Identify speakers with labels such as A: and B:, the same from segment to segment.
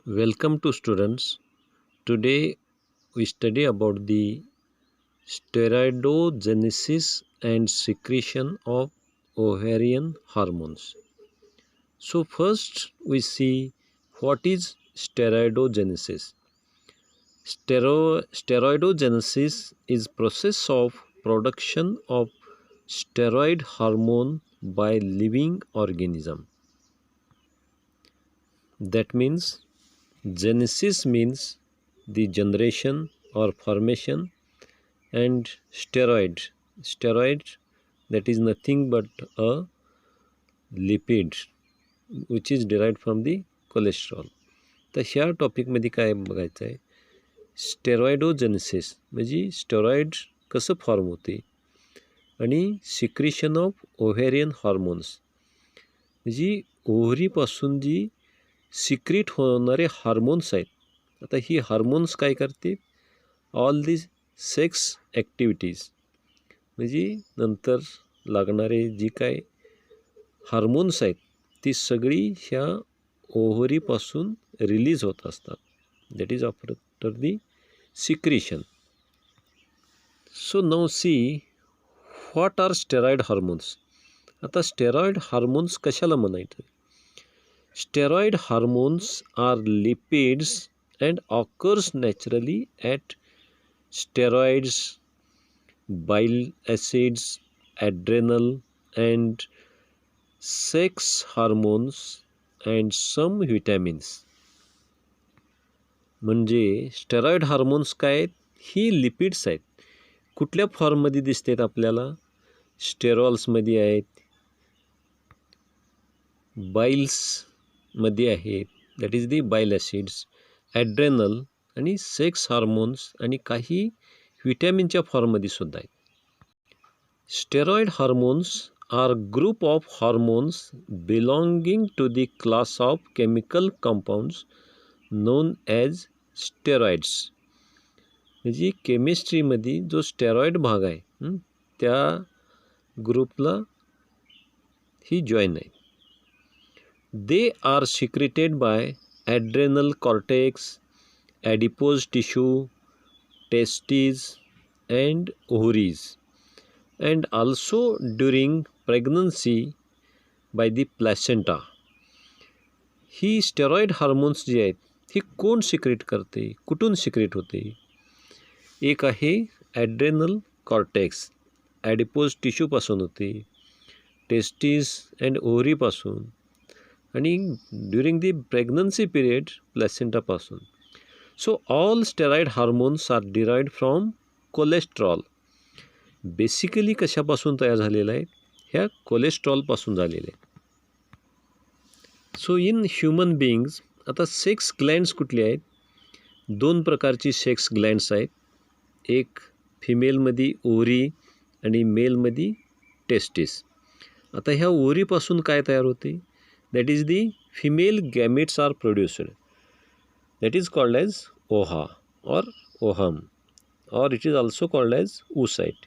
A: Welcome to students. Today we study about the steroidogenesis and secretion of ovarian hormones. So first we see what is steroidogenesis. Steroidogenesis is process of production of steroid hormone by living organism. That means genesis means the generation or formation, and steroid that is nothing but a lipid which is derived from the cholesterol. तर ह्या टॉपिकमध्ये काय बघायचं आहे, स्टेरॉइडोजेनेसिस म्हणजे steroid कसं form होते आणि secretion of ovarian hormones म्हणजे ओव्हरीपासून जी सिक्रिट होणारे हार्मोन्स आहेत. आता ही हार्मोन्स काय करते, ऑल दी सेक्स ॲक्टिव्हिटीज म्हणजे नंतर लागणारे जी काय हार्मोन्स आहेत ती सगळी ह्या ओव्हरीपासून रिलीज होत असतात. That is after the secretion. So now see what are steroid hormones. आता स्टेरॉइड हार्मोन्स कशाला म्हणायचं. Steroid hormones are lipids and occurs naturally at steroids, bile acids, adrenal and sex hormones and some vitamins. म्हणजे steroid hormones काय आहेत, ही lipids आहेत. कुठल्या फॉर्ममध्ये दिसतात आपल्याला, स्टेरॉल्समध्ये आहेत, बाईल्समध्ये आहेत, that is the bile acids, adrenal आणि सेक्स हार्मोन्स आणि काही व्हिटॅमिनच्या फॉर्ममध्ये सुद्धा आहेत. Steroid hormones are group of hormones belonging to the class of chemical compounds known as steroids. म्हणजे केमिस्ट्रीमध्ये जो स्टेरॉइड भाग आहे त्या ग्रुपला ही जॉईन आहे. They are secreted by adrenal cortex, adipose tissue, testes and ovaries, and also during pregnancy by the placenta. ही स्टेरॉइड हार्मोन्स जी आहेत ही कोण सिक्रेट करते, कुठून सिक्रेट होते. एक आहे ॲड्रेनल कॉर्टेक्स, ॲडिपोज टिश्यूपासून होते, टेस्टिस अँड ओव्हरीपासून आणि ड्युरिंग दी प्रेग्नन्सी पिरियड प्लॅसेंटापासून. So all steroid hormones are derived from cholesterol. Basically कशापासून तयार झालेलं आहे, ह्या कोलेस्ट्रॉलपासून झालेलं आहे. सो इन ह्युमन बिईंग्स आता सेक्स ग्लँड्स कुठले आहेत, दोन प्रकारची सेक्स ग्लँड्स आहेत. एक फिमेलमध्ये ओव्हरी आणि मेलमध्ये टेस्टिस. आता ह्या ओव्हरीपासून काय तयार होते, that is the female gametes are produced, that is called as oha or ohum, or it is also called as oocyte.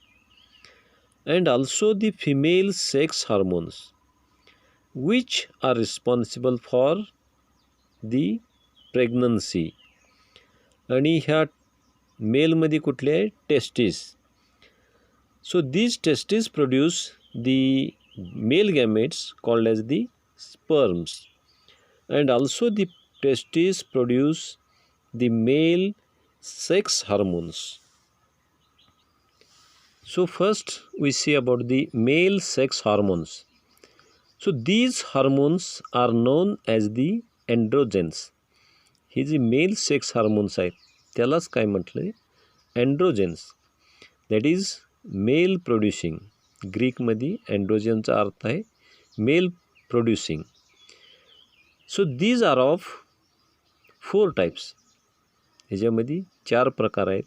A: And also the female sex hormones which are responsible for the pregnancy. आणि ह्या मेलमध्ये कुठले आहे, testis. so these testes produce the male gametes called as the sperms, and also the testes produce the male sex hormones. So first we see about the male sex hormones. So these hormones are known as the androgens. ही जी male sex hormones आहेत त्यालाच काय म्हटलं आहे, androgens. That is male producing. ग्रीकमध्ये अँड्रोजनचा अर्थ आहे male producing. So these are of 4 types. ह्याच्यामध्ये 4 प्रकार आहेत.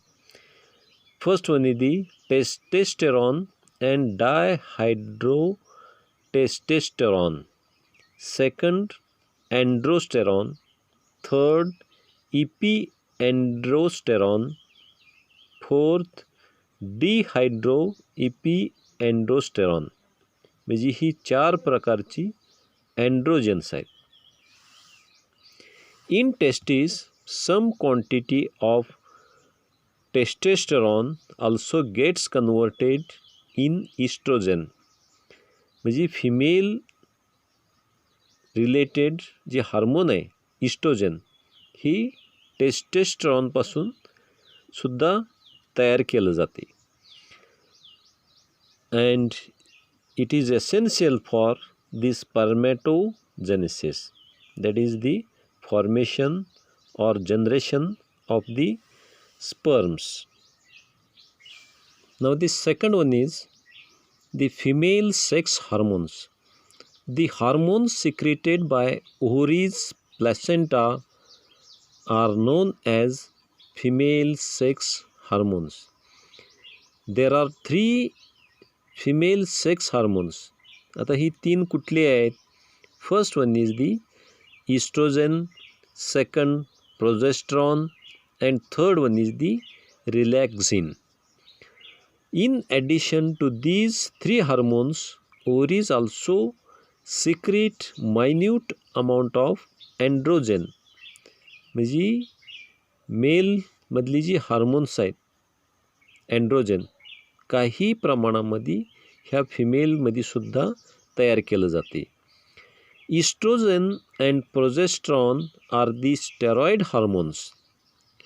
A: First one is the testosterone and dihydrotestosterone. Second androsterone. Third epiandrosterone. Fourth dehydroepiandrosterone. म्हणजे ही 4 प्रकारची अँड्रोजेन्स आहेत. In testes, some quantity of testosterone also gets converted in estrogen. म्हणजे female related जे hormone आहे इस्ट्रोजन ही टेस्टोस्टेरॉनपासून सुद्धा तयार केलं जाते. And it is essential for the spermatogenesis, that is the formation or generation of the sperms. Now the second one is the female sex hormones. The hormones secreted by ovaries placenta are known as female sex hormones. There are 3 female sex hormones. आता ही 3 कुठली आहेत? First one is the estrogen, second progesterone, and third one is the relaxin. In addition to these 3 hormones, ovaries also secrete minute amount of androgen. म्हणजे मेलमधली जी hormones आहेत androgen काही प्रमाणामध्ये ह्या फिमेलमध्ये सुद्धा तयार केलं जाते. Estrogen and progesterone are the steroid hormones.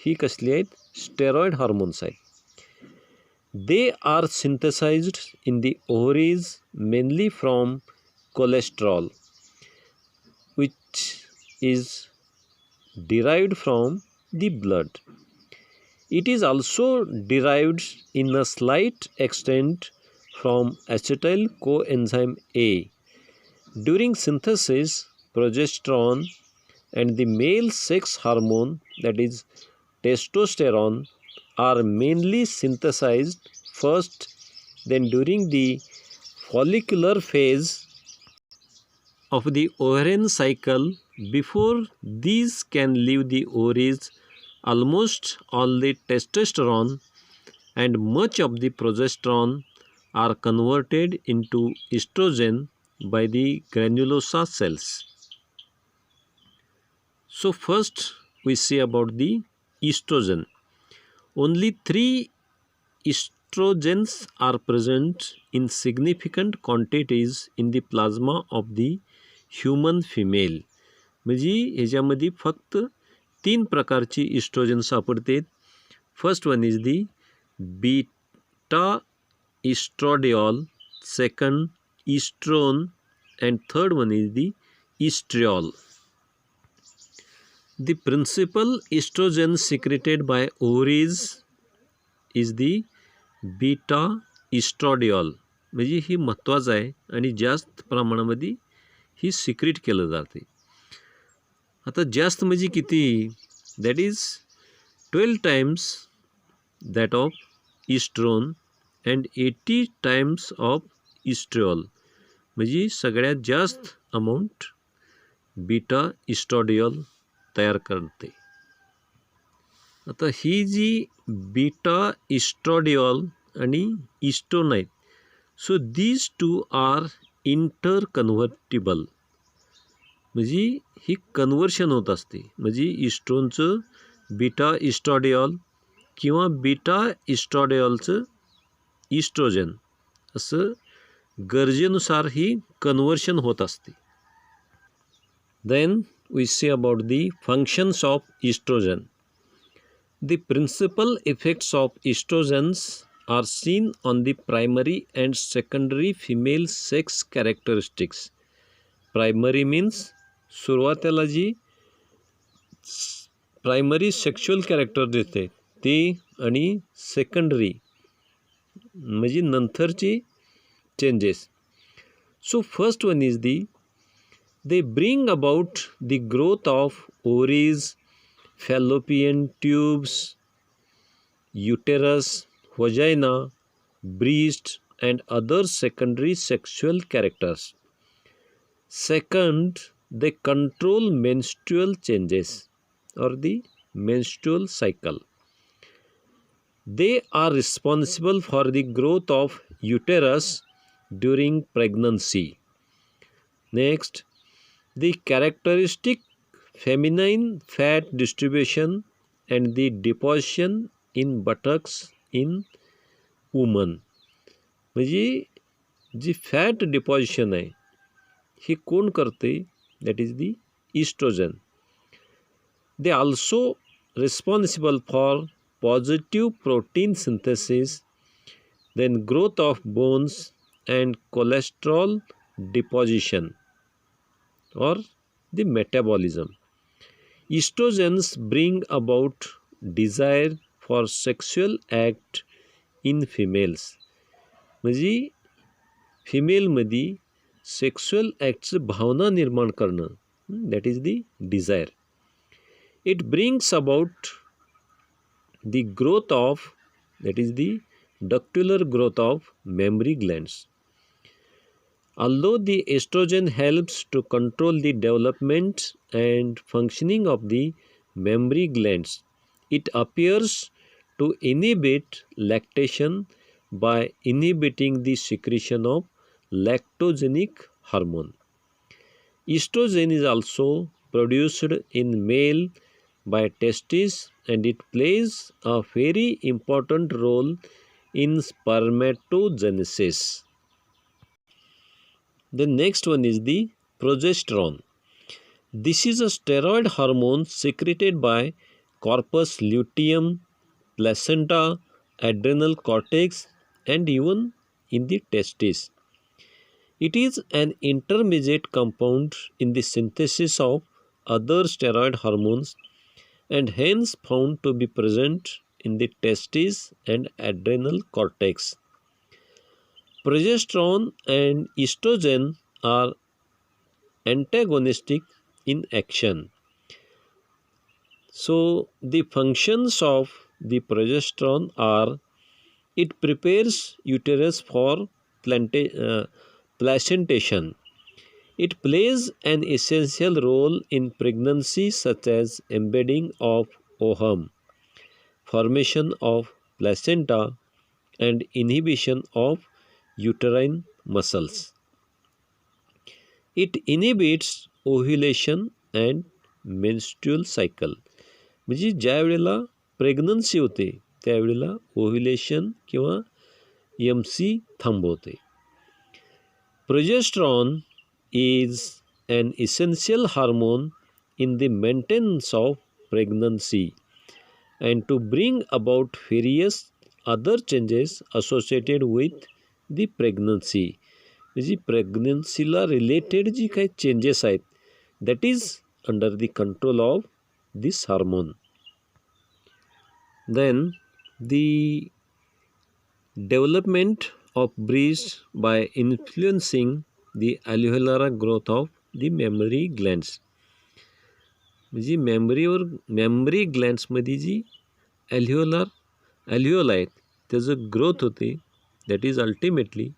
A: ही कसली आहेत? Steroid hormones आहेत. They are synthesized in the ovaries mainly from cholesterol, which is derived from the blood. It is also derived in a slight extent from acetyl coenzyme A. During synthesis, progesterone and the male sex hormone, that is testosterone, are mainly synthesized first. Then during the follicular phase of the ovarian cycle, before these can leave the ovaries, almost all the testosterone and much of the progesterone are converted into estrogen by the granulosa cells. So first we see about the estrogen. Only 3 estrogens are present in significant quantities in the plasma of the human female. म्हणजे ह्याच्यामध्ये फक्त 3 प्रकारची estrogen सापडते. First one is the beta estradiol, second estrone, and third one is the estriol. The principal estrogen secreted by ovaries is the beta estradiol. म्हणजे ही महत्त्वाचं आहे आणि जास्त प्रमाणामध्ये ही सिक्रेट केलं जाते. आता जास्त म्हणजे किती? That is 12 times that of estrone and 80 times of estriol. म्हणजे सगळ्यात जास्त अमाऊंट बीटा इस्ट्रॉडियोल तयार करते. आता ही जी बीटा इस्ट्रॉडियोल आणि इस्टोन आहेत, so these 2 are interconvertible. म्हणजे ही कन्व्हर्शन होत असते. म्हणजे इस्ट्रोनचं बीटा इस्ट्रॉडियोल किंवा बीटा इस्ट्रॉडियोलचं इस्ट्रोजन असं गरजेनुसार ही कन्वर्शन होत असते. Then we see about the functions of estrogen. The principal effects of estrogens are seen on the primary and secondary female sex characteristics. Primary means सुरुवातीला जी प्रायमरी सेक्शुअल कॅरेक्टर देते ते, आणि secondary म्हणजे नंतरची changes. So first one is they bring about the growth of ovaries, fallopian tubes, uterus, vagina, breast, and other secondary sexual characters. Second, they control menstrual changes or the menstrual cycle. They are responsible for the growth of uterus during pregnancy. Next, the characteristic feminine fat distribution and the deposition in buttocks in women. म्हणजे जी fat deposition आहे ही कोण करते? That is the estrogen. They also responsible for positive protein synthesis, then growth of bones and cholesterol deposition or the metabolism. Estrogens bring about desire for sexual act in females. म्हणजे फिमेलमध्ये sexual ॲक्टचं भावना निर्माण करणं, that is the desire. It brings about the growth of, that is the ductular growth of mammary glands. Although the estrogen helps to control the development and functioning of the mammary glands, it appears to inhibit lactation by inhibiting the secretion of lactogenic hormone. Estrogen is also produced in male by testes, and it plays a very important role in spermatogenesis. The next one is the progesterone. This is a steroid hormone secreted by corpus luteum, placenta, adrenal cortex, and even in the testes. It is an intermediate compound in the synthesis of other steroid hormones and hence found to be present in the testes and adrenal cortex. Progesterone and estrogen are antagonistic in action. So the functions of the progesterone are: it prepares uterus for placentation. It plays an essential role in pregnancy, such as embedding of ovum, formation of placenta, and inhibition of uterine muscles. It inhibits ovulation and menstrual cycle. म्हणजे ज्या वेळेला pregnancy होते त्यावेळेला ovulation किंवा MC थांबवते. Progesterone is an essential hormone in the maintenance of pregnancy and to bring about various other changes associated with the pregnancy. म्हणजे प्रेग्नन्सीला related जी काही changes आहेत that is under the control of this hormone. Then the development of breast by influencing the alveolar growth of the mammary glands. म्हणजे mammary ग्लँड्समध्ये जी alveoli आहेत त्याचं growth होते, that is ultimately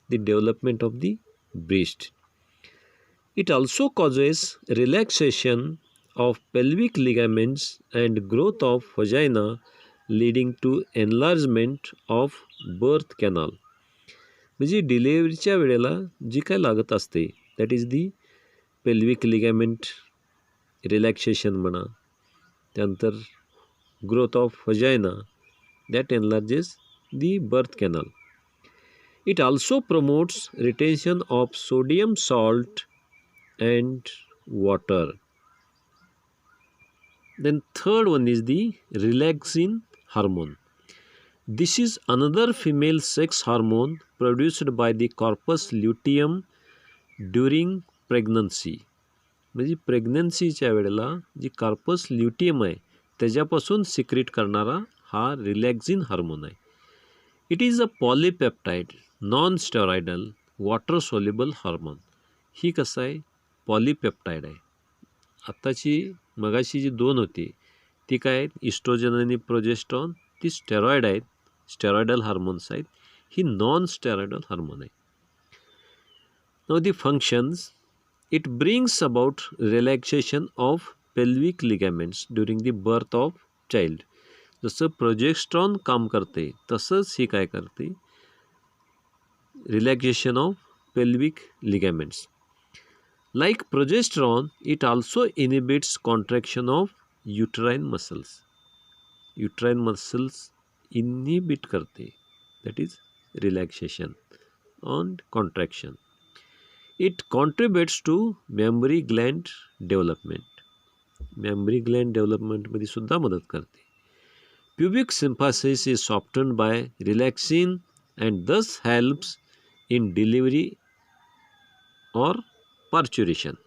A: the development of the breast. It also causes relaxation of pelvic ligaments and growth of vagina, leading to enlargement of birth canal. म्हणजे डिलेव्हरीच्या वेळेला जी काय लागत असते that is the pelvic ligament relaxation म्हणा, त्यानंतर growth of वजायना that enlarges the birth canal. It also promotes retention of sodium salt and water. Then third one is the relaxin hormone. This is another female sex hormone produced by the corpus luteum during pregnancy. म्हणजे प्रेग्नन्सीच्या वेळेला जी corpus luteum आहे त्याच्यापासून secrete करणारा हा relaxin hormone आहे. It is a polypeptide non steroidal water soluble hormone. ही कसं आहे पॉलीपेप्टाइड आहे. आत्ताची मगाशी जी दोन होती ती काय आहेत इस्ट्रोजन आणि प्रोजेस्ट्रॉन, ती स्टेरॉइड आहेत, स्टेरॉइडल हार्मोन्स आहेत. ही नॉन स्टेरॉइडल हार्मोन आहे. Now the functions, it brings about relaxation of pelvic ligaments during the birth of child. जसं प्रोजेस्ट्रॉन काम करते तसंच ही काय करते relaxation of pelvic ligaments. Like progesterone, it also inhibits contraction of uterine muscles. Uterine muscles inhibit करते, that is relaxation and contraction. It contributes to mammary gland development. Mammary gland development मध्ये सुद्धा मदत करते. Pubic symphysis is softened by relaxin and thus helps in delivery or parturition.